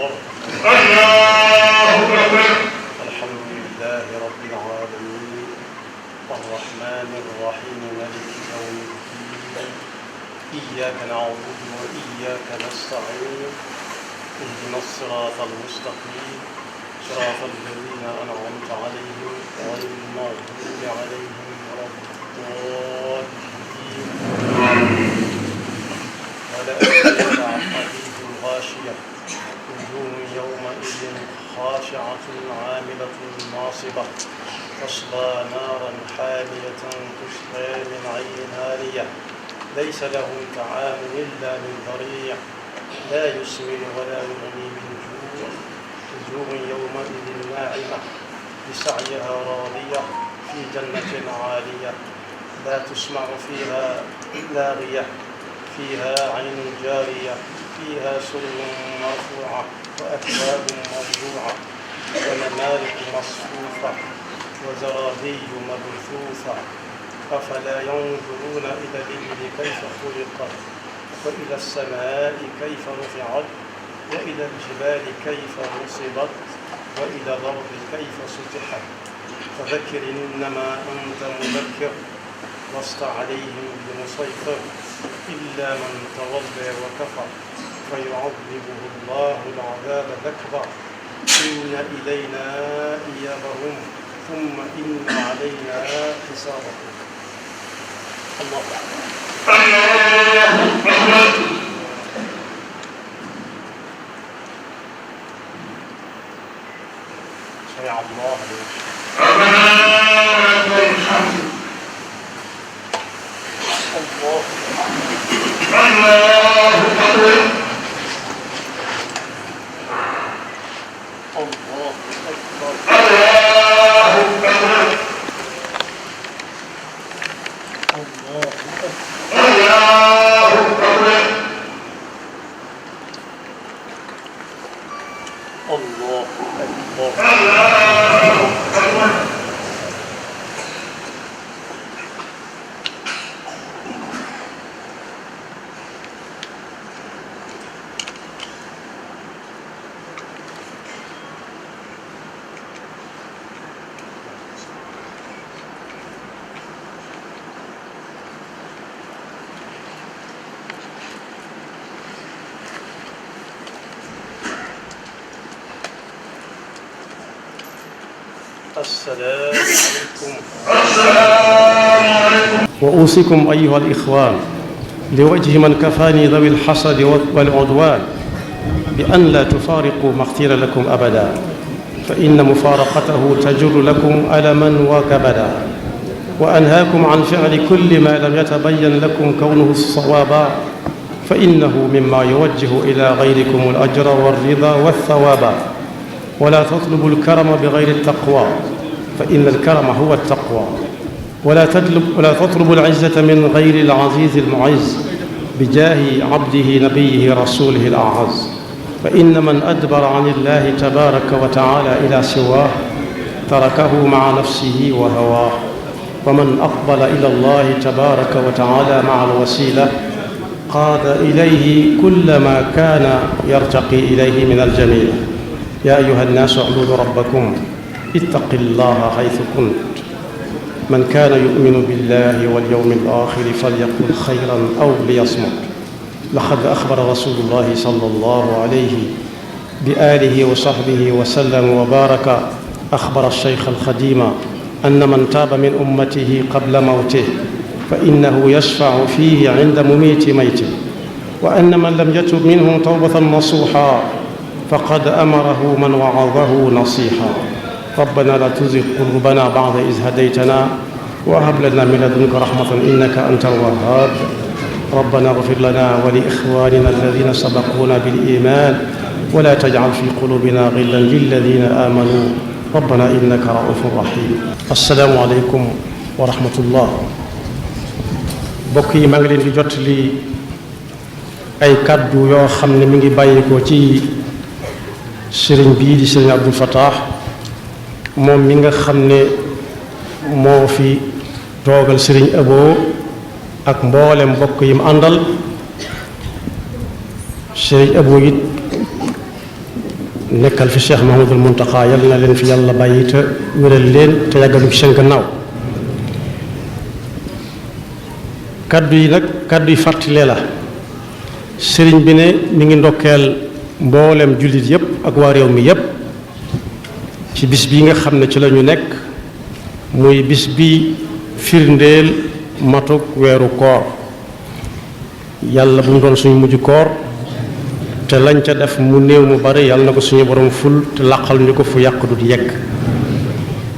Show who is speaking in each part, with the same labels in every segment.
Speaker 1: أكبر الله أكبر. الحمد لله رب العالمين الرحمن الرحيم مالك يوم الدين إياك نعبد وإياك نستعين اهدنا الصراط المستقيم صراط الذين أنعمت عليهم غير المغضوب عليهم ولا الضالين. ولا يسمع حديث الغاشية وجوه يومئذ خاشعة عاملة ناصبة تصلى نارا حامية تسقى من عين آنية ليس لهم طعام إلا من ضريع لا يسمن ولا يغني من جوع وجوه يومئذ ناعمة لسعيها راضية في جنة عالية لا تسمع فيها لاغية فيها عين جارية فيها سرر مرفوعة وأكواب موضوعة ونمارق مصفوفة وزرابي مبثوثة أفلا ينظرون إلى الإبل كيف خلقت وإلى السماء كيف رفعت وإلى الجبال كيف نصبت وإلى الأرض كيف سطحت فذكر إنما أنت مذكر لست عليهم بمسيطر إلا من تولى وكفر فيعذبه الله العذاب الأكبر إن إلينا إيابهم ثم إن علينا حسابهم. الله أكبر. سمع الله لمن حمده. الله أكبر. الله أكبر. السلام عليكم. وأوصيكم أيها الإخوان لوجه من كفاني ذوي الحسد والعدوان بأن لا تفارقوا ما اختير لكم أبدا فإن مفارقته تجر لكم ألما وكبدا وأنهاكم عن فعل كل ما لم يتبين لكم كونه الصوابا فإنه مما يوجه إلى غيركم الأجر والرضا والثوابا ولا تطلبوا الكرم بغير التقوى فإن الكرم هو التقوى ولا تطلبوا العزة من غير العزيز المعز بجاه عبده نبيه رسوله الأعز فإن من أدبر عن الله تبارك وتعالى إلى سواه تركه مع نفسه وهواه ومن أقبل إلى الله تبارك وتعالى مع الوسيلة قاد إليه كل ما كان يرتقي إليه من الجميل. يا أيها الناس اعبدوا ربكم اتق الله حيث كنت من كان يؤمن بالله واليوم الآخر فليقل خيرا أو ليصمت لقد أخبر رسول الله صلى الله عليه بآله وصحبه وسلم وبارك أخبر الشيخ الخديم أن من تاب من أمته قبل موته فإنه يشفع فيه عند مميت ميته وأن من لم يتب منهم توبة نصوحا فقد أمره من وعظه نصيحا. ربنا لا تزغ قلوبنا بعد إذ هديتنا وهب لنا من لدنك رحمة إنك أنت الوهاب. ربنا اغفر لنا ولإخواننا الذين سبقونا بالإيمان ولا تجعل في قلوبنا غلا للذين آمنوا ربنا إنك رؤوف رحيم. السلام عليكم ورحمة الله. bokk yi maa ngi leen di jot li ay kàddu yoo xam ne mi ngi bàyyikoo ci sëriñ bii di sëriñ Abdul Fattah moom mi nga xam ne moo fi toogal sëriñ Abo ak mboolem mbokk yi mu àndal. sëriñ Abo it nekkal fi Cheikh Mahamadul Muntaqa yal na leen fi yàlla bàyyi te wéral leen te yàggalu ci seen gannaaw. kaddu yi nag kaddu yi fàttalee la sëriñ bi ne mi ngi ndokkeel mboolem jullit yépp ak waa réew mi yépp ci bis bi nga xam ne ci la ñu nekk muy bis bi firndeel matuk weeru koor. yàlla bu mu doon suñu mujj koor te lañ ca def mu néew mu bari yàlla na ko suñu borom ful te laqal ñu ko fu yàq du di yegg.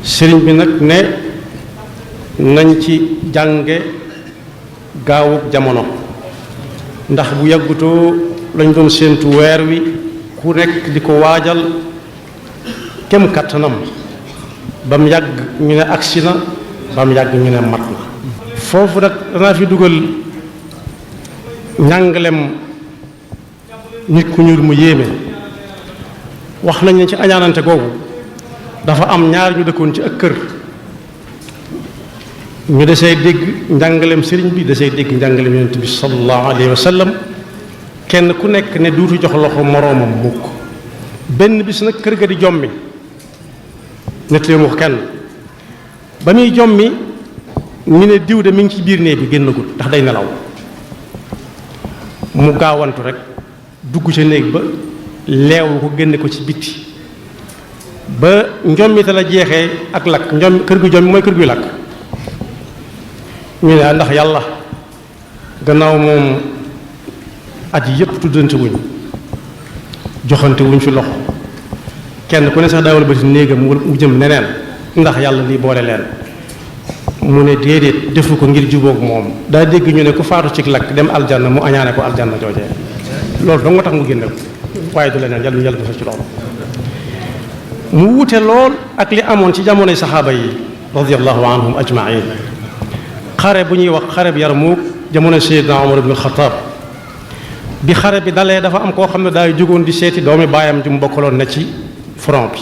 Speaker 1: sëriñ bi nag ne nañ ci jànge gaawuk jamono ndax bu yàggutoo lañ doon séentu weer wi ku nekk di ko waajal kem kattanam ba mu yàgg ñu ne agsi na ba mu yàgg ñu ne mat na. foofu nag danaa fi dugal njàngalem nit ku ñuul mu yéeme. wax nañ ne ci añaanante googu dafa am ñaar ñu dëkkoon ci ak kër ñu desee dégg njàngalem sëriñ bi desee dégg njàngalem yonent bi sallallahu alayhi wa sallam kenn ku nekk ne duutu jox loxo moroomam mukk. benn bis nag kër ga di jommi nettali mu ko kenn ba muy jommi ñu ne diw de mi ngi ci biir néeg bi génnagul ndax day nelaw. mu gaawantu rek dugg ca néeg ba leewu ko génne ko ci bitti ba njommite la jeexee ak lakk njom kër gu jommi mooy kër guy lakk. ñu ne ndax yàlla gannaaw moom at yi yëpp tuddante wuñ joxante wuñ fi loxo kenn ku ne sax daawal ba ci néegam mu jëm neneen ndax yàlla lii boole leen. mu ne déedéet defu ko ngir jubóog moom daa dégg ñu ne ku faatu ci lakk dem aljanna mu añaane ko aljanna joojee loolu dong nga tax mu génne ko waaye du leneen yàlla yàlla defal ci loolu. mu wute lool ak li amoon ci jamonoy saxaaba yi radiyallahu anhum ajmain. xare bu ñuy wax xare bi Yarmuuk jamono Seydina Omar ibn Xataab bi xare bi dalee dafa am koo xam ne daay jógoon di seeti doomi baayam ji mu bokkaloon na ci front bi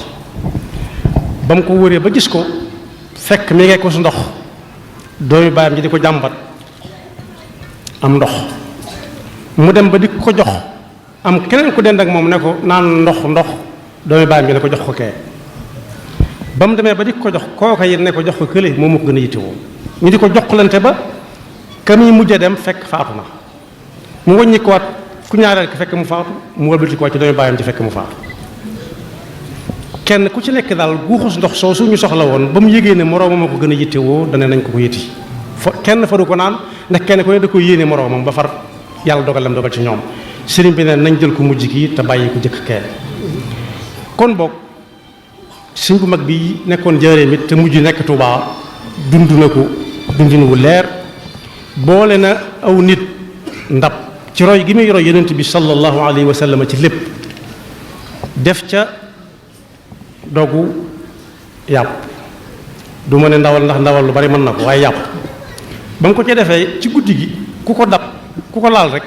Speaker 1: ba mu ko wëree ba gis ko fekk mi ngi ko su ndox doomi baayam ji di ko jàmbat am ndox mu dem ba di ko jox am keneen ku dend ak moom ne ko naan ndox doomi baayam ji ne ko jox ko kee ba mu demee ba di ko jox kooka it ne ko jox ko kële moom mu ko gën a yittewoo ñu di ko joxlante ba ka muy mujj dem fekk faatu na mu wàññi ko waat ku ñaareel ki fekk mu faatu mu wëlbati ko waat ci doomi baayam ci fekk mu faatu. kenn ku ci nekk daal guuxus ndox soosu ñu soxla woon ba mu yégee ne moroomam a ko gën a yittewoo dana nañ ko ko yëti kenn faru ko naan ndax kenn ku ne da ko yéene moroomam ba far yàlla dogal ci ñoom. sëriñ bi ne nañ jël ko mujj kii te bàyyi ko jëkk kee. kon boog sëriñ bu mag bi nekkoon Njaaréem it te mujj nekk Tuubaa dund na ko dundin wu leer boole na aw nit ndab ci roy gi muy roy yonent bi sallallahu alayhi wa sallam ci lépp def ca dogu yàpp du ma ne ndawal ndax ndawal lu bari mën na ko waaye yàpp ba mu ko ca defee ci guddi gi ku ko dab ku ko laal rek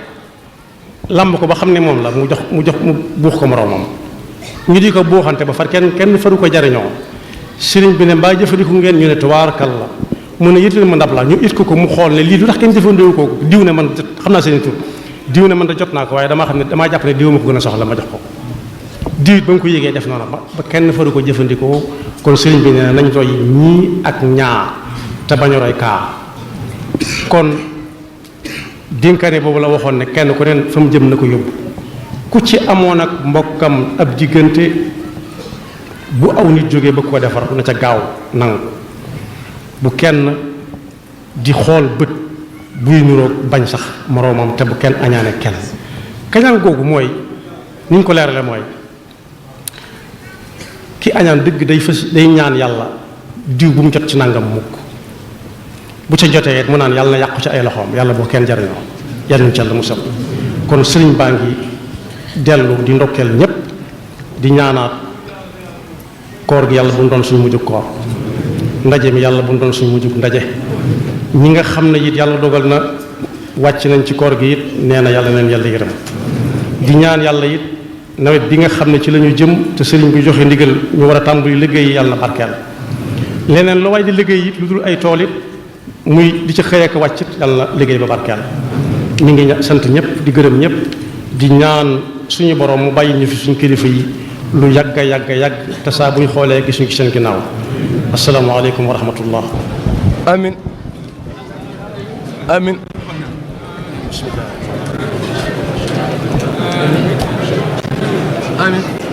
Speaker 1: lamb ko ba xam ne moom la mu buux ko moroomam ñu di ko buuxante ba far kenn faru ko jariñoo. sëriñ bi ne mbaa jëfandiku ngeen ñu ne tubaarkal la mu ne yëttal ma ndab la ñu it ko mu xool ne lii du tax kenn jëfandikoo ko diw ne man xam naa seen tur diw ne man da jot naa ko waaye damaa xam ne damaa jàpp ne diw ma ko gën a soxla ma jox ko diw it ba mu ko yégee def noonu ba kenn faru ko jëfandikoo. kon sëriñ bi ne nañ roy ñii ak ñaa te bañ a roy kaa. kon dénkaane boobu la waxoon ne kenn ku ne fa mu jëm na ko yóbbu ku ci amoon ak mbokkam ab diggante bu aw nit jógee ba ko defar na ca gaaw nangu bu kenn di xool bët buy niroog bañ sax moroomam te bu kenn añaane kenn. kañaan googu mooy ni ñu ko leerale mooy ki añaan dëgg day ñaan yàlla diw bu mu jot ci nangam mukk bu ca jotee mu naan yàlla na yàqu ci ay loxoom yàlla boo kenn jariñoo yàlla ci yàlla mu sal. kon sëriñ baa ngi dellu di ndokkeel ñépp di ñaanaat koor gi yàlla bu mu doon suñu mujjug koor ndaje mi yàlla bu mu doon suñu mujjug ndaje ñi nga xam ne it yàlla dogal na wàcc nañ ci koor gi it nee na yàlla neen yàlla yërëm di ñaan yàlla it nawet bi nga xam ne ci la ñu jëm te sëriñ bi joxe ndigal ñu war a tàmbali liggéey yàlla na barkeel leneen lu waay di liggéey it lu dul ay tool it muy di ci xëy ak wàccit yàlla na liggéey ba barkeel. mi ngi sant ñëpp di gërëm ñëpp di ñaan suñu borom mu bàyyi ñu fi suñu kilifa yi lu yàgg yàgg yàgg te saa buñ xoolee gis ñu ci seen ginnaaw asalaamaaleykum wa rahmatullah.
Speaker 2: amin amin amin